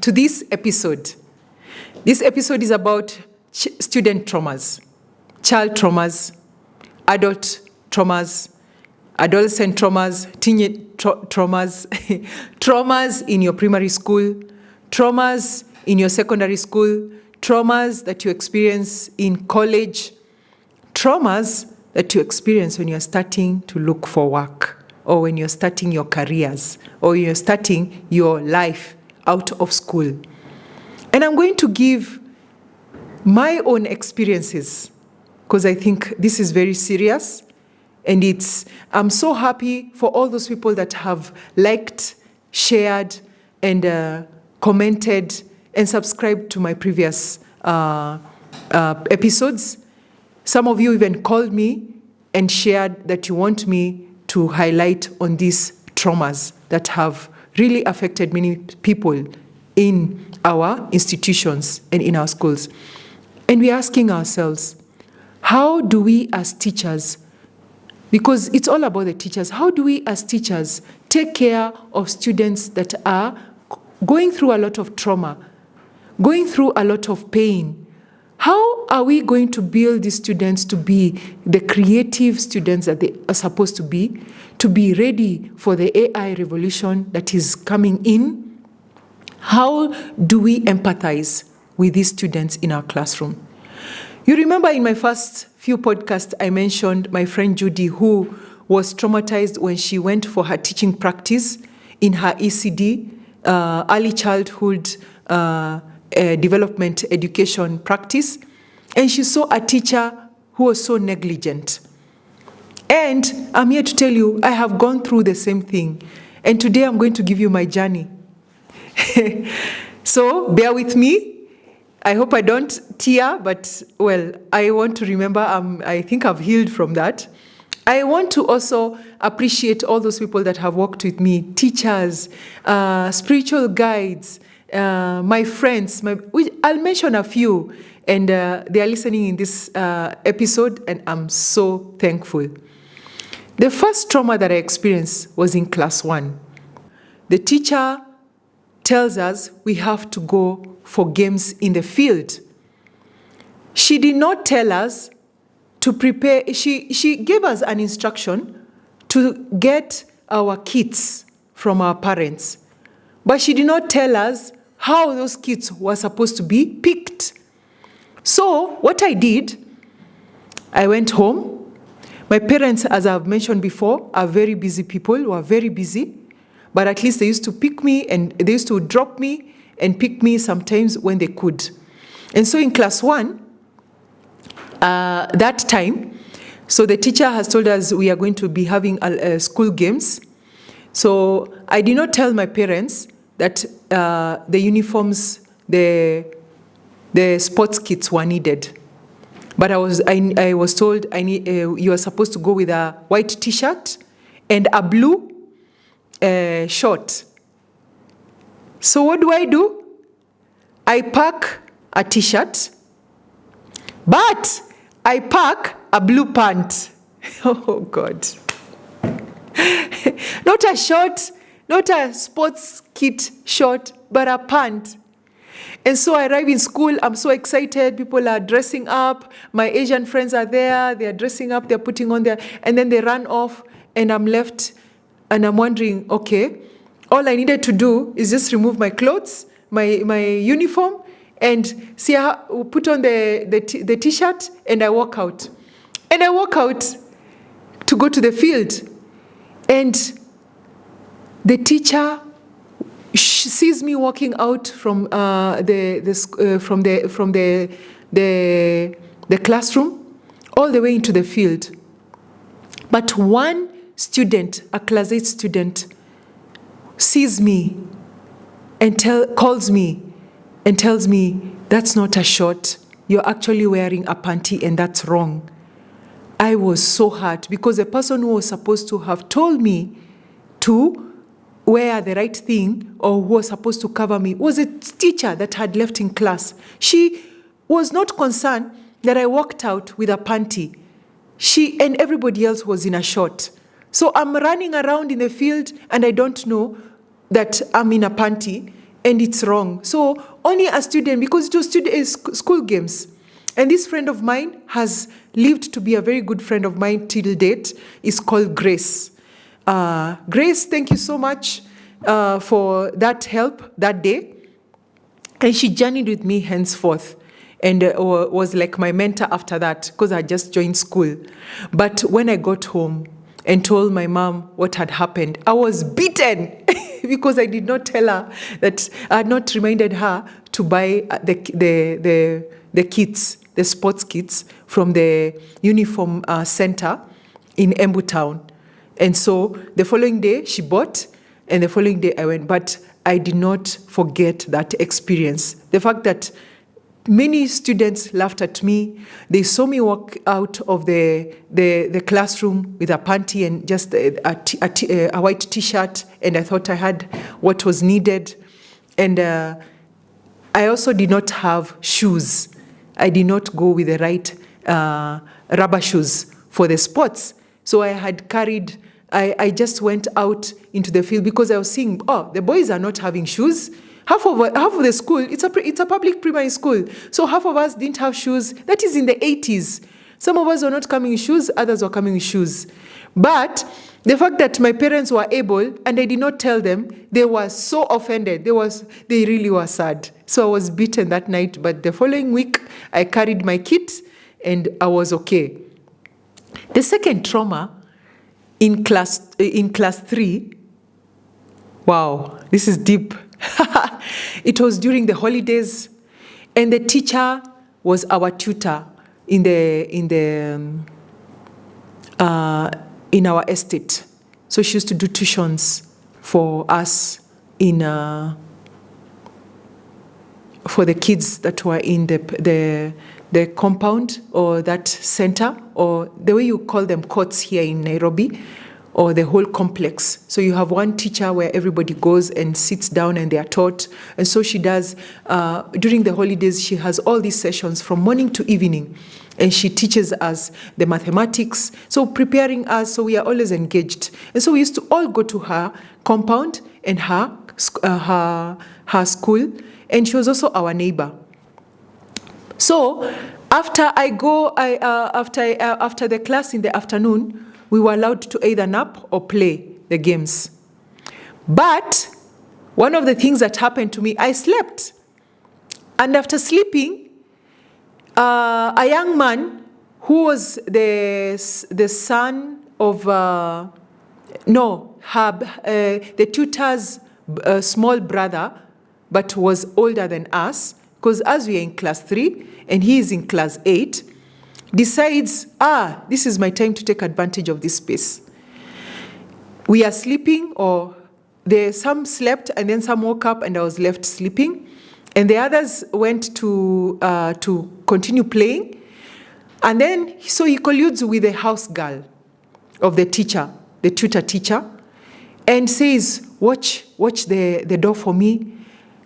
to this episode. This episode is about student traumas, child traumas, adult traumas, adolescent traumas, teen traumas, traumas in your primary school, traumas in your secondary school, traumas that you experience in college, traumas that you experience when you're starting to look for work, or when you're starting your careers, or you're starting your life out of school. And I'm going to give my own experiences, because I think this is very serious. And I'm so happy for all those people that have liked, shared, and commented, and subscribed to my previous episodes. Some of you even called me and shared that you want me to highlight on these traumas that have really affected many people in our institutions and in our schools. And we're asking ourselves, how do we as teachers, because it's all about the teachers, how do we as teachers take care of students that are going through a lot of trauma, going through a lot of pain? How are we going to build these students to be the creative students that they are supposed to be ready for the AI revolution that is coming in? How do we empathize with these students in our classroom? You remember in my first few podcasts, I mentioned my friend Judy, who was traumatized when she went for her teaching practice in her ECD, early childhood development education practice, and she saw a teacher who was so negligent. And I'm here to tell you, I have gone through the same thing, and today I'm going to give you my journey. So bear with me. I hope I don't tear, but well, I want to remember, I think I've healed from that. I want to also appreciate all those people that have worked with me, teachers, spiritual guides, my friends. I'll mention a few, and they are listening in this episode, and I'm so thankful. The first trauma that I experienced was in class 1. The teacher tells us we have to go for games in the field. She did not tell us to prepare. She gave us an instruction to get our kits from our parents, but she did not tell us how those kits were supposed to be picked. So what I did, I went home. My parents, as I've mentioned before, are very busy people who are very busy, but at least they used to pick me, and they used to drop me and pick me sometimes when they could. And so in class 1, that time, so the teacher has told us we are going to be having school games. So I did not tell my parents that the uniforms, the sports kits were needed. But I was told you are supposed to go with a white T-shirt and a blue short. So what do? I pack a T-shirt, but I pack a blue pant. Oh God. Not a short, not a sports kit short, but a pant. And so I arrive in school, I'm so excited, people are dressing up, my Asian friends are there, they're dressing up, they're putting on their, and then they run off, and I'm left, and I'm wondering, okay, all I needed to do is just remove my clothes, my uniform, and see how, put on the T-shirt, and I walk out. And I walk out to go to the field, and the teacher sees me walking out from the classroom all the way into the field. But one student, a class 8 student, sees me and calls me and tells me, "That's not a short. You're actually wearing a panty, and that's wrong." I was so hurt, because the person who was supposed to have told me to wear the right thing, or who was supposed to cover me, was a teacher that had left in class. She was not concerned that I walked out with a panty. She and everybody else was in a short. So I'm running around in the field, and I don't know that I'm in a panty, and it's wrong. So only a student, because it was school games. And this friend of mine has lived to be a very good friend of mine till date, is called Grace. Grace, thank you so much for that help that day. And she journeyed with me henceforth, and was like my mentor after that, because I just joined school. But when I got home and told my mom what had happened, I was beaten because I did not tell her that I had not reminded her to buy the kits, the sports kits from the uniform center in Embucounty. And so the following day she bought, and the following day I went. But I did not forget that experience. The fact that many students laughed at me. They saw me walk out of the classroom with a panty and just a white T-shirt, and I thought I had what was needed. And I also did not have shoes. I did not go with the right rubber shoes for the sports. So I had carried, I just went out into the field because I was seeing, the boys are not having shoes. Half of the school, it's a public primary school, so half of us didn't have shoes. That is in the 80s. Some of us were not coming with shoes, others were coming with shoes. But the fact that my parents were able, and I did not tell them, they were so offended. They really were sad. So I was beaten that night, but the following week, I carried my kit, and I was okay. The second trauma in class 3, wow, this is deep. It was during the holidays, and the teacher was our tutor in our estate. So she used to do tuitions for us for the kids that were in the compound, or that center, or the way you call them courts here in Nairobi, or the whole complex. So you have one teacher where everybody goes and sits down and they are taught. And so she does, during the holidays, she has all these sessions from morning to evening. And she teaches us the mathematics, so preparing us, so we are always engaged. And so we used to all go to her compound and her school, and she was also our neighbor. So after the class in the afternoon, we were allowed to either nap or play the games. But one of the things that happened to me, I slept. And after sleeping, a young man who was the son of, the tutor's small brother, but was older than us, because as we are in class 3 and he is in class 8, decides, this is my time to take advantage of this space. We are sleeping, or some slept and then some woke up and I was left sleeping. And the others went to continue playing. And then, so he colludes with the house girl of the teacher, the tutor teacher, and says, watch the door for me.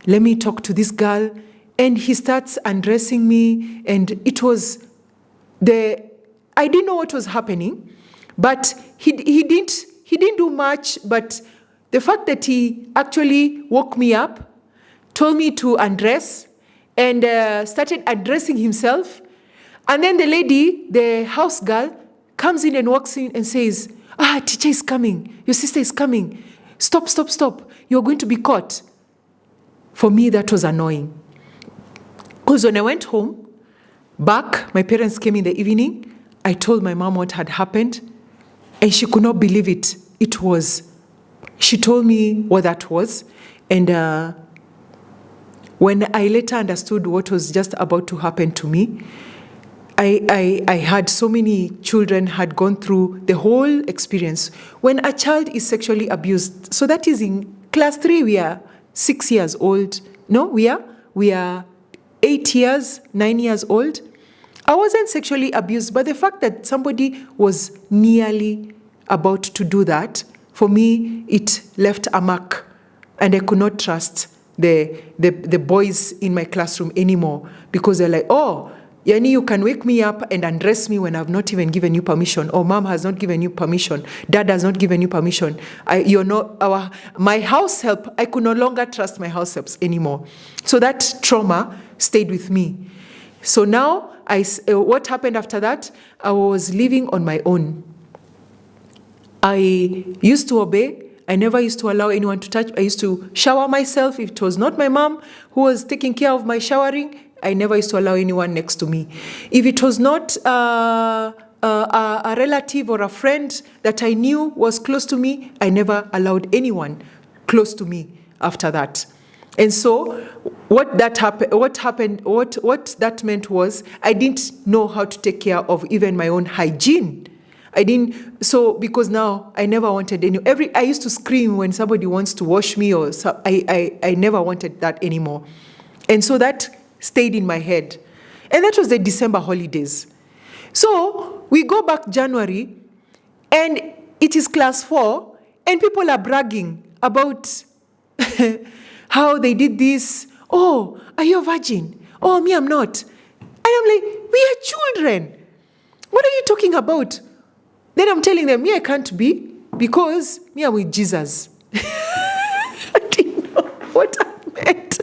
Let me talk to this girl. And he starts undressing me, and it was I didn't know what was happening, but he didn't do much. But the fact that he actually woke me up, told me to undress, and started undressing himself, and then the lady, the house girl, comes in and walks in and says, teacher is coming, your sister is coming, stop, you're going to be caught. For me, that was annoying, because when I went home back, my parents came in the evening. I told my mom what had happened, and she could not believe it. She told me what that was. And when I later understood what was just about to happen to me, I had so many children had gone through the whole experience. When a child is sexually abused, so that is in class 3, we are 6 years old. No, we are 8 years, 9 years old. I wasn't sexually abused, but the fact that somebody was nearly about to do that, for me, it left a mark, and I could not trust the boys in my classroom anymore, because they're like, Yani, you can wake me up and undress me when I've not even given you permission, or mom has not given you permission, dad has not given you permission. You're not my house help. I could no longer trust my house helps anymore. So that trauma stayed with me. So now, what happened after that? I was living on my own. I used to obey. I never used to allow anyone to touch. I used to shower myself. If it was not my mom who was taking care of my showering, I never used to allow anyone next to me. If it was not a relative or a friend that I knew was close to me, I never allowed anyone close to me after that. And so what that meant was I didn't know how to take care of even my own hygiene. Because now I never wanted I used to scream when somebody wants to wash me, or I never wanted that anymore. And so that stayed in my head. And that was the December holidays. So we go back January, and it is class 4, and people are bragging about how they did this. Oh, are you a virgin? Oh, me, I'm not. And I'm like, we are children. What are you talking about? Then I'm telling them, me, I can't be, because me, I'm with Jesus. I didn't know what I meant.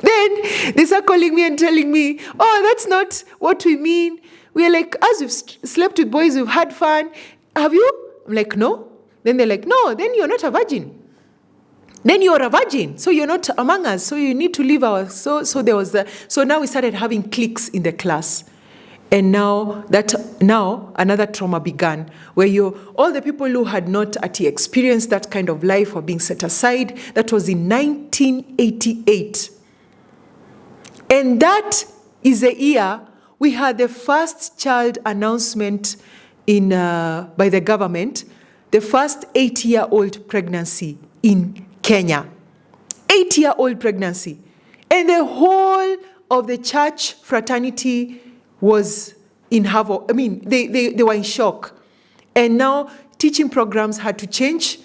Then they start calling me and telling me, oh, that's not what we mean. We're like, as we've slept with boys, we've had fun. Have you? I'm like, no. Then they're like, no, then you're not a virgin. Then you're a virgin, so you're not among us. So you need to leave our. So there was So now we started having cliques in the class. And now another trauma began, where all the people who had not experienced that kind of life were being set aside. That was in 1988. And that is the year we had the first child announcement by the government, the first 8-year-old pregnancy in Kenya. 8-year-old pregnancy. And the whole of the church fraternity was in havoc. I mean, they were in shock. And now teaching programs had to change.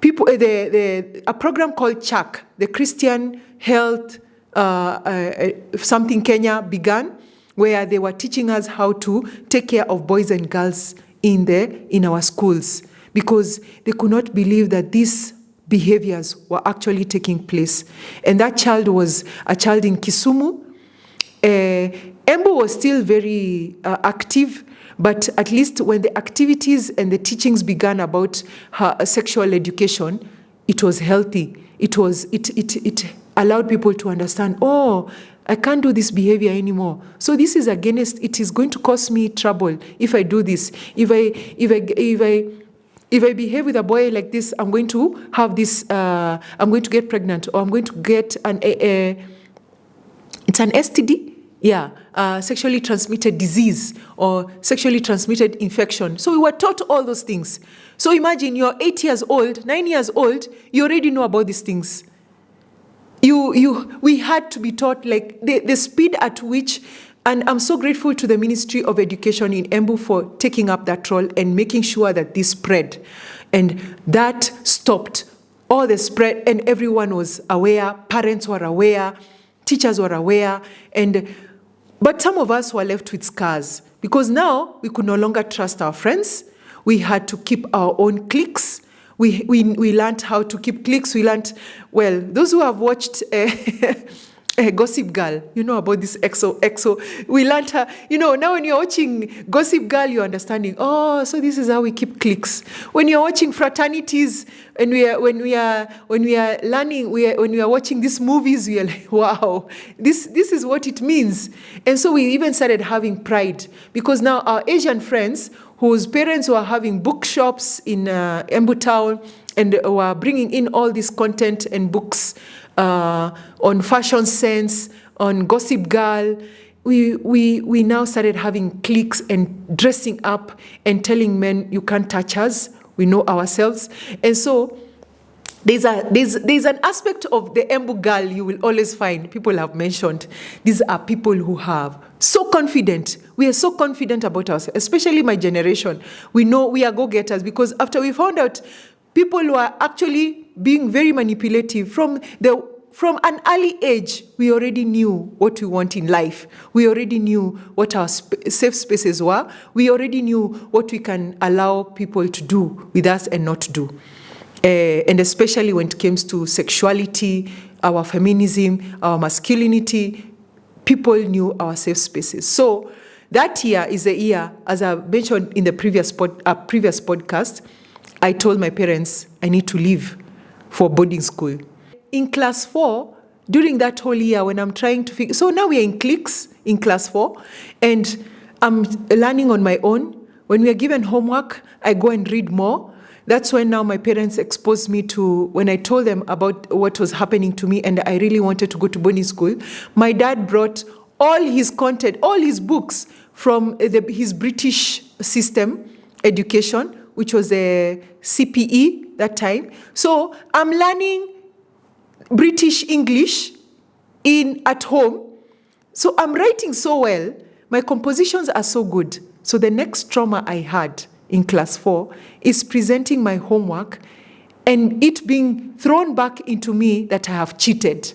A program called CHAK, the Christian Health something Kenya, began, where they were teaching us how to take care of boys and girls in our schools, because they could not believe that these behaviors were actually taking place. And that child was a child in Kisumu. Embu was still very active, but at least when the activities and the teachings began about her sexual education, it was healthy. It allowed people to understand, oh, I can't do this behavior anymore. So this is it is going to cause me trouble if I do this. If I behave with a boy like this, I'm going to have this, I'm going to get pregnant, or I'm going to get it's an STD? Yeah, sexually transmitted disease or sexually transmitted infection. So we were taught all those things. So imagine you're 8 years old, 9 years old, you already know about these things. We had to be taught, like, the speed at which, and I'm so grateful to the Ministry of Education in Embu for taking up that role and making sure that this spread. And that stopped all the spread, and everyone was aware, parents were aware, teachers were aware, but some of us were left with scars, because now we could no longer trust our friends. We had to keep our own cliques. We learned how to keep cliques. We learned, well, those who have watched Gossip Girl, you know about this EXO. We learned how, now when you're watching Gossip Girl, you're understanding, oh, so this is how we keep cliques. When you're watching fraternities, and when we are learning, when we are watching these movies, we are like, wow, this is what it means. And so we even started having pride, because now our Asian friends, whose parents were having bookshops in Embu town, and were bringing in all this content and books on fashion sense, on Gossip Girl, we now started having cliques and dressing up and telling men, you can't touch us, we know ourselves. And so there's an aspect of the Embu girl you will always find. People have mentioned, these are people who have so confident. We are so confident about ourselves, especially my generation. We know we are go-getters, because after we found out people who are actually being very manipulative, from the from an early age, we already knew what we want in life. We already knew what our safe spaces were. We already knew what we can allow people to do with us and not do. And especially when it comes to sexuality, our feminism, our masculinity, people knew our safe spaces. So that year is a year, as I mentioned in the previous podcast, I told my parents I need to leave for boarding school. In class 4, during that whole year when I'm trying to figure, so now we are in cliques in class 4, and I'm learning on my own. When we are given homework, I go and read more. That's when now my parents exposed me to, when I told them about what was happening to me and I really wanted to go to boarding school, my dad brought all his content, all his books from his British system, education, which was a CPE that time. So I'm learning British English at home. So I'm writing so well. My compositions are so good. So the next trauma I had in class 4 is presenting my homework and it being thrown back into me that I have cheated.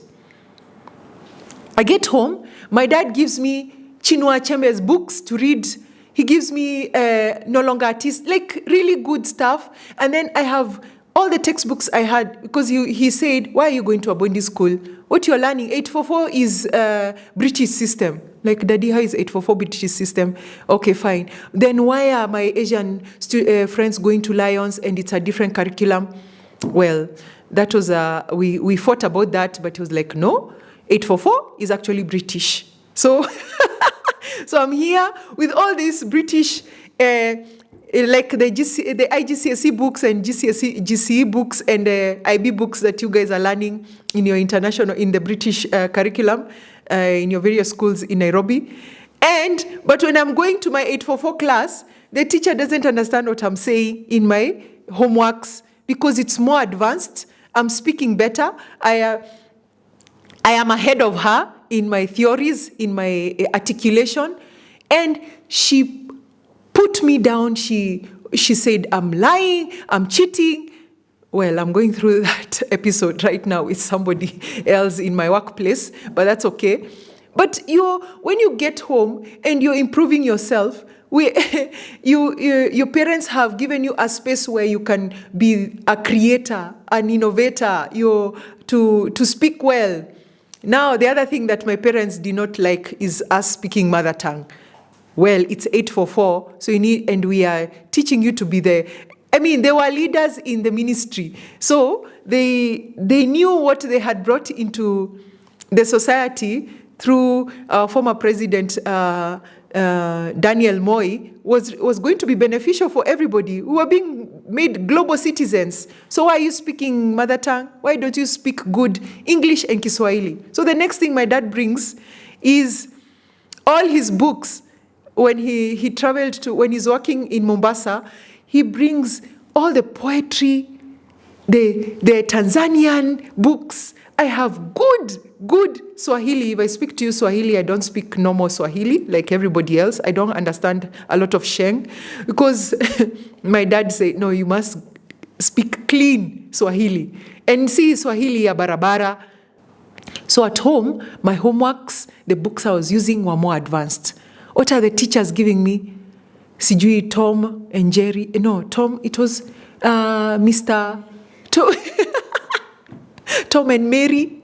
I get home, my dad gives me Chinua Achebe's books to read. He gives me No Longer Artist, like really good stuff. And then I have all the textbooks I had, because he said, why are you going to a boarding school? What you're learning, 844 is British system. Like, Daddy, how is 844 British system? Okay, fine. Then why are my Asian friends going to Lions and it's a different curriculum? Well, that was, we fought about that, but he was like, no, 844 is actually British. So, so I'm here with all these British, like the IGCSE books and GCE books and IB books that you guys are learning in your in the British curriculum in your various schools in Nairobi. But when I'm going to my 844 class, the teacher doesn't understand what I'm saying in my homeworks because it's more advanced. I'm speaking better. I am ahead of her in my theories, in my articulation. And she put me down. She said, I'm lying, I'm cheating. Well, I'm going through that episode right now with somebody else in my workplace, but that's okay. But when you get home and you're improving yourself, your parents have given you a space where you can be a creator, an innovator, to speak well. Now, the other thing that my parents did not like is us speaking mother tongue. Well, it's 844, so and we are teaching you to be they were leaders in the ministry. So they knew what they had brought into the society through our former president, Daniel Moi, was going to be beneficial for everybody. We were being made global citizens. So why are you speaking mother tongue? Why don't you speak good English and Kiswahili? So the next thing my dad brings is all his books. When he traveled when he's working in Mombasa, he brings all the poetry, the Tanzanian books. I have good Swahili. If I speak to you Swahili, I don't speak normal Swahili like everybody else. I don't understand a lot of Sheng because my dad said, no, you must speak clean Swahili. And see Swahili ya barabara. So at home, my homeworks, the books I was using were more advanced. What are the teachers giving me? Sijui Tom and Jerry. No, Tom, it was Mr. Tom and Mary.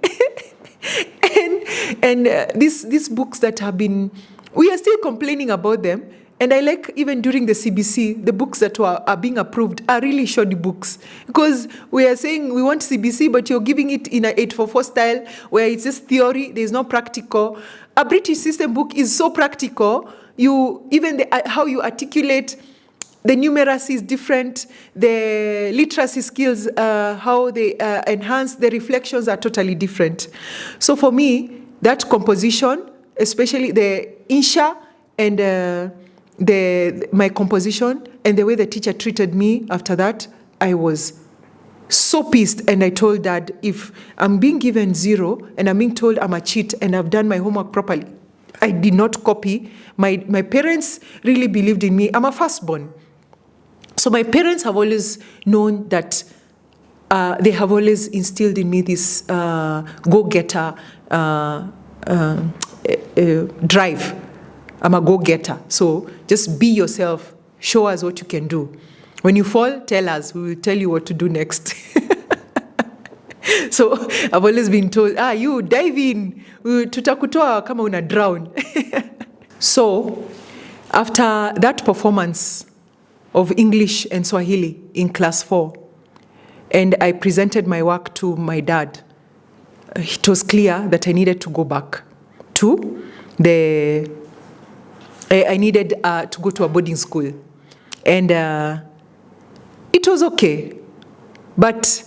and these books that have been, we are still complaining about them. And I like even during the CBC, the books that are being approved are really shoddy books. Because we are saying we want CBC, but you're giving it in an 844 style where it's just theory, there's no practical. A British system book is so practical. How you articulate the numeracy is different. The literacy skills, how they enhance the reflections are totally different. So for me, that composition, especially the insha and my composition and the way the teacher treated me after that, I was so pissed. And I told Dad, if I'm being given 0 and I'm being told I'm a cheat and I've done my homework properly, I did not copy. My parents really believed in me. I'm a firstborn. So my parents have always known that they have always instilled in me this go-getter drive. I'm a go-getter. So just be yourself. Show us what you can do. When you fall, tell us. We will tell you what to do next. So I've always been told, you dive in. Tutakutoa kama una drown. So after that performance of English and Swahili in class 4, and I presented my work to my dad, it was clear that I needed to go back to I needed to go to a boarding school. And it was okay. But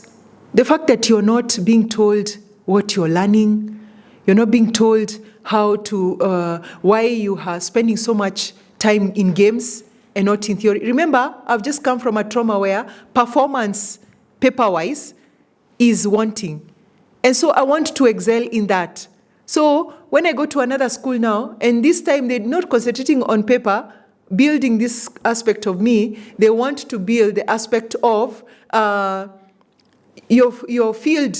the fact that you're not being told what you're learning, you're not being told how to, why you are spending so much time in games and not in theory. Remember, I've just come from a trauma where performance, paper-wise, is wanting. And so I want to excel in that. So when I go to another school now, and this time they're not concentrating on paper, building this aspect of me, they want to build the aspect of your field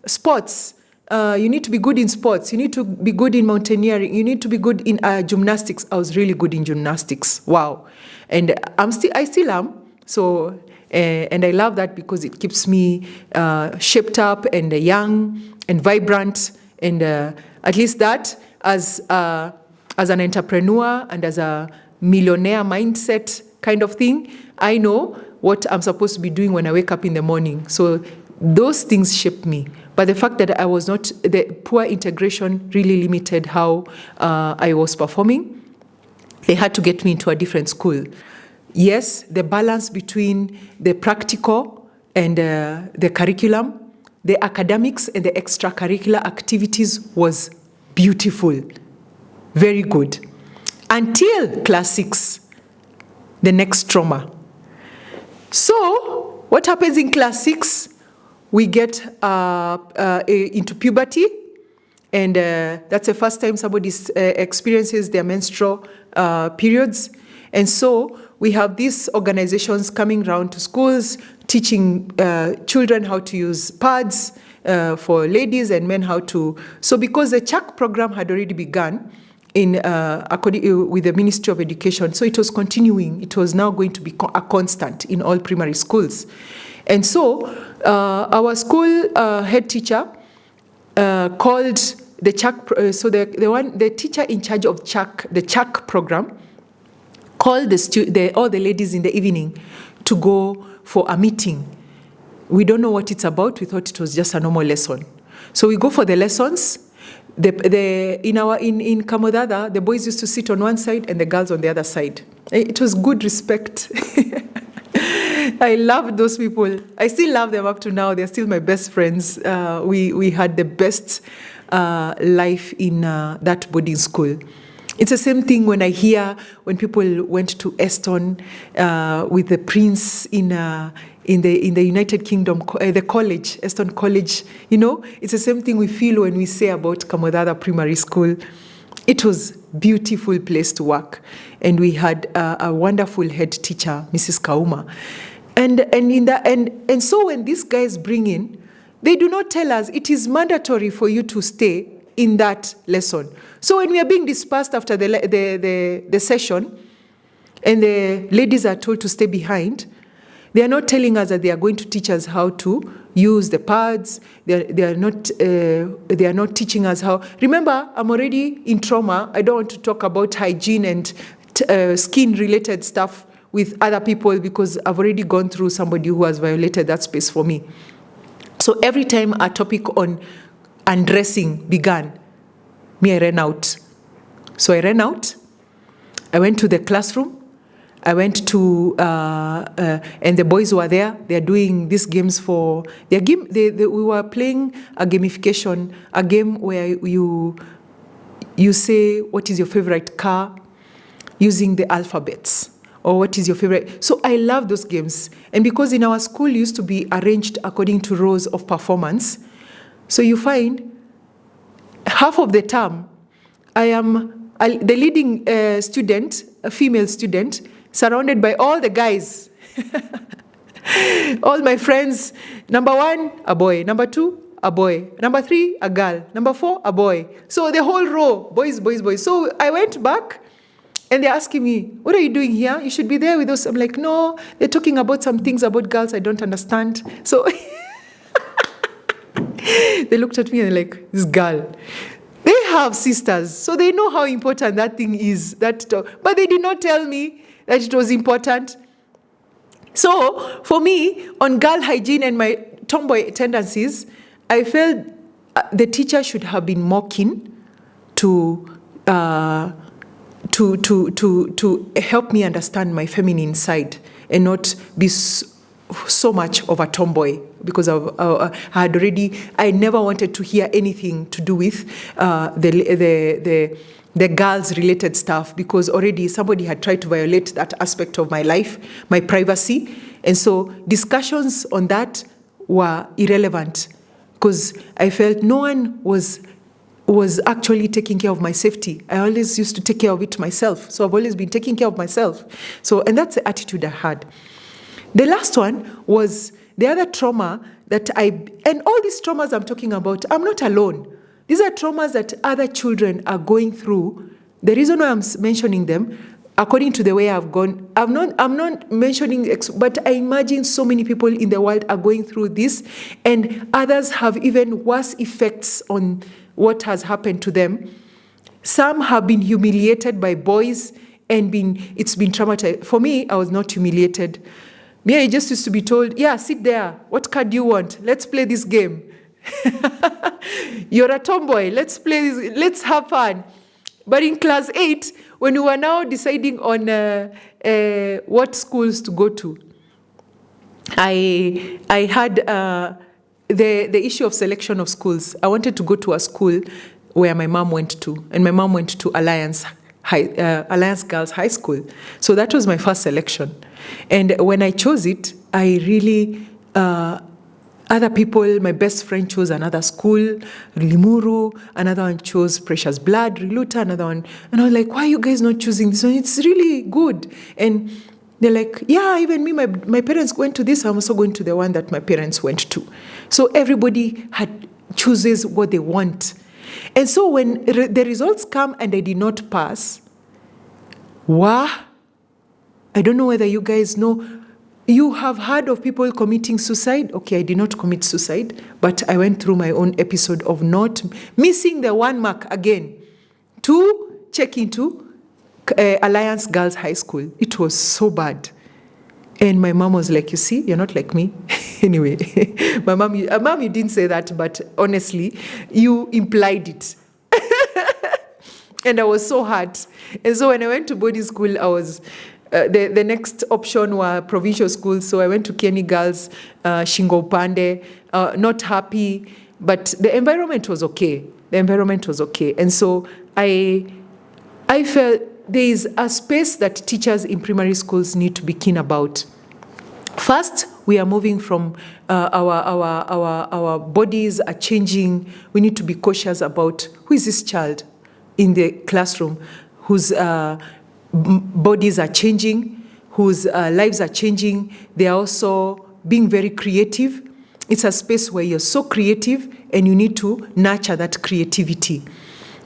sports. You need to be good in sports. You need to be good in mountaineering. You need to be good in gymnastics. I was really good in gymnastics. Wow. And I still am. So, and I love that because it keeps me shaped up and young and vibrant. And at least that, as an entrepreneur and as a millionaire mindset kind of thing, I know what I'm supposed to be doing when I wake up in the morning. So those things shape me. But the fact that I was not, the poor integration really limited how I was performing. They had to get me into a different school. Yes, the balance between the practical and the curriculum, the academics and the extracurricular activities was beautiful, very good. Until class 6, the next trauma. So what happens in class 6? We get into puberty, and that's the first time somebody experiences their menstrual periods. And so we have these organizations coming around to schools, teaching children how to use pads for ladies and men how to. So because the CHAC program had already begun with the Ministry of Education, so it was continuing. It was now going to be a constant in all primary schools. And so our school head teacher called the CHAC, so the teacher in charge of the CHAC program, called all the ladies in the evening to go for a meeting. We don't know what it's about. We thought it was just a normal lesson. So we go for the lessons. In Kamodada, the boys used to sit on one side and the girls on the other side. It was good respect. I loved those people. I still love them up to now. They're still my best friends. We had the best life in that boarding school. It's the same thing when I hear when people went to Eston with the prince in the United Kingdom, the college, Eston College. You know, it's the same thing we feel when we say about Kamodada Primary School. It was a beautiful place to work, and we had a wonderful head teacher, Mrs. Kauma. And so when these guys bring in, they do not tell us it is mandatory for you to stay in that lesson. So when we are being dispersed after the session, and the ladies are told to stay behind, they are not telling us that they are going to teach us how to use the pads. They are not teaching us how. Remember, I'm already in trauma. I don't want to talk about hygiene and skin-related stuff with other people because I've already gone through somebody who has violated that space for me. So every time a topic on undressing began, I ran out. So I ran out. I went to the classroom. I went to, and the boys were there. They're doing these games for, we were playing a gamification, a game where you say, what is your favorite car, using the alphabets, or what is your favorite. So I love those games. And because in our school used to be arranged according to rows of performance, so you find half of the term, I am the leading student, a female student, surrounded by all the guys. All my friends, number 1, a boy. Number 2, a boy. Number 3, a girl. Number 4, a boy. So the whole row, boys, boys, boys. So I went back and they're asking me, what are you doing here? You should be there with us. I'm like, no, they're talking about some things about girls I don't understand. So they looked at me and they're like, this girl. They have sisters, so they know how important that thing is. But they did not tell me that it was important. So for me, on girl hygiene and my tomboy tendencies, I felt the teacher should have been more keen to help me understand my feminine side and not be so much of a tomboy, because I never wanted to hear anything to do with the girls related stuff, because already somebody had tried to violate that aspect of my life, my privacy. And so discussions on that were irrelevant, because I felt no one was actually taking care of my safety. I always used to take care of it myself. So I've always been taking care of myself. And that's the attitude I had. The last one was the other trauma and all these traumas I'm talking about, I'm not alone. These are traumas that other children are going through. The reason why I'm mentioning them, according to the way I've gone, I'm not mentioning, but I imagine so many people in the world are going through this, and others have even worse effects on what has happened to them. Some have been humiliated by boys and it's been traumatized. For me, I was not humiliated. Me, I just used to be told, yeah, sit there. What card do you want? Let's play this game. You're a tomboy. Let's play this. Let's have fun. But in class 8, when we were now deciding on what schools to go to, I had the issue of selection of schools. I wanted to go to a school where my mom went to, and my mom went to Alliance Girls High School. So that was my first selection. And when I chose it, I really, other people, my best friend chose another school, Limuru, another one chose Precious Blood, Riluta, another one. And I was like, why are you guys not choosing this one? It's really good. And they're like, yeah, even me, my parents went to this. I'm also going to the one that my parents went to. So everybody chooses what they want. And so when the results come and I did not pass, I don't know whether you guys know, you have heard of people committing suicide. Okay, I did not commit suicide, but I went through my own episode of not missing the 1 mark again to check into Alliance Girls High School. It was so bad. And my mom was like, you see, you're not like me. Anyway, Mom, you didn't say that, but honestly, you implied it. And I was so hurt. And so when I went to boarding school, I was, the next option were provincial schools. So I went to Kieni Girls, Shingo Upande, not happy, but the environment was okay. And so I felt there is a space that teachers in primary schools need to be keen about. First, we are moving from our bodies are changing. We need to be cautious about who is this child in the classroom whose bodies are changing, whose lives are changing. They are also being very creative. It's a space where you're so creative and you need to nurture that creativity.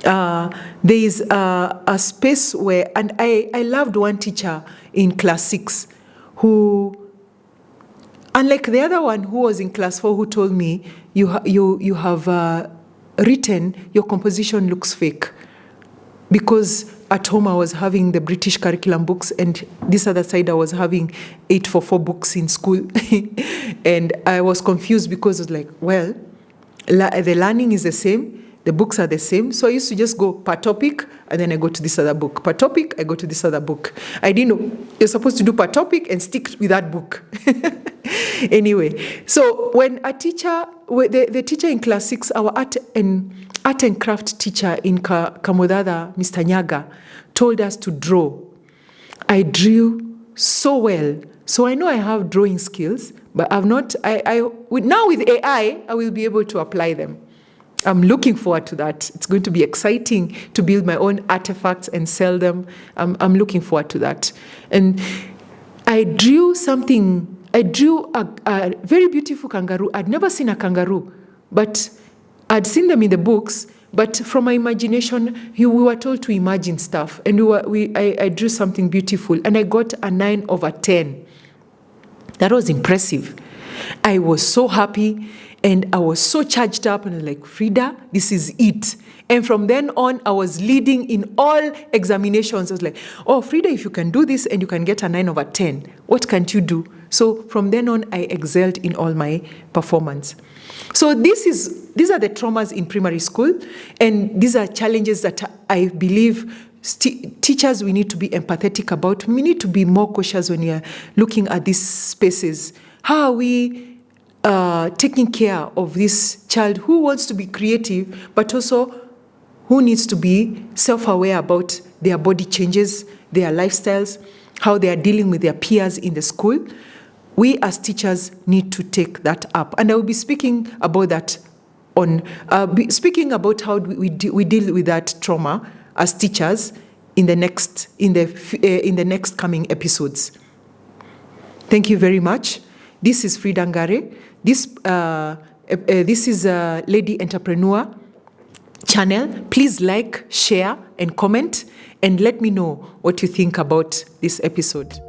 There is a space where, and I loved one teacher in class 6 who, unlike the other one who was in class 4 who told me, you have written, your composition looks fake. Because at home I was having the British curriculum books, and this other side I was having 844 books in school. And I was confused because it was like, well, the learning is the same, the books are the same. So I used to just go per topic, and then I go to this other book. Per topic, I go to this other book. I didn't know you're supposed to do per topic and stick with that book. Anyway, so when a teacher, the teacher in class 6, our art and craft teacher in Kamodada, Mr. Nyaga, told us to draw. I drew so well. So I know I have drawing skills, but I've not, now with AI, I will be able to apply them. I'm looking forward to that. It's going to be exciting to build my own artifacts and sell them. I'm looking forward to that. And I drew something I drew a very beautiful kangaroo. I'd never seen a kangaroo, but I'd seen them in the books. But from my imagination, we were told to imagine stuff. And I drew something beautiful. And I got a 9/10. That was impressive. I was so happy. And I was so charged up. And I was like, Frida, this is it. And from then on, I was leading in all examinations. I was like, oh, Frida, if you can do this and you can get a 9/10, what can't you do? So from then on, I excelled in all my performance. So these are the traumas in primary school, and these are challenges that I believe teachers, we need to be empathetic about. We need to be more cautious when we are looking at these spaces. How are we taking care of this child who wants to be creative, but also who needs to be self-aware about their body changes, their lifestyles, how they are dealing with their peers in the school? We as teachers need to take that up. And I will be speaking about that speaking about how we deal with that trauma as teachers in the next coming episodes. Thank you very much. This is Frida Ngare. This is a Lady Entrepreneur channel. Please like, share, and comment, and let me know what you think about this episode.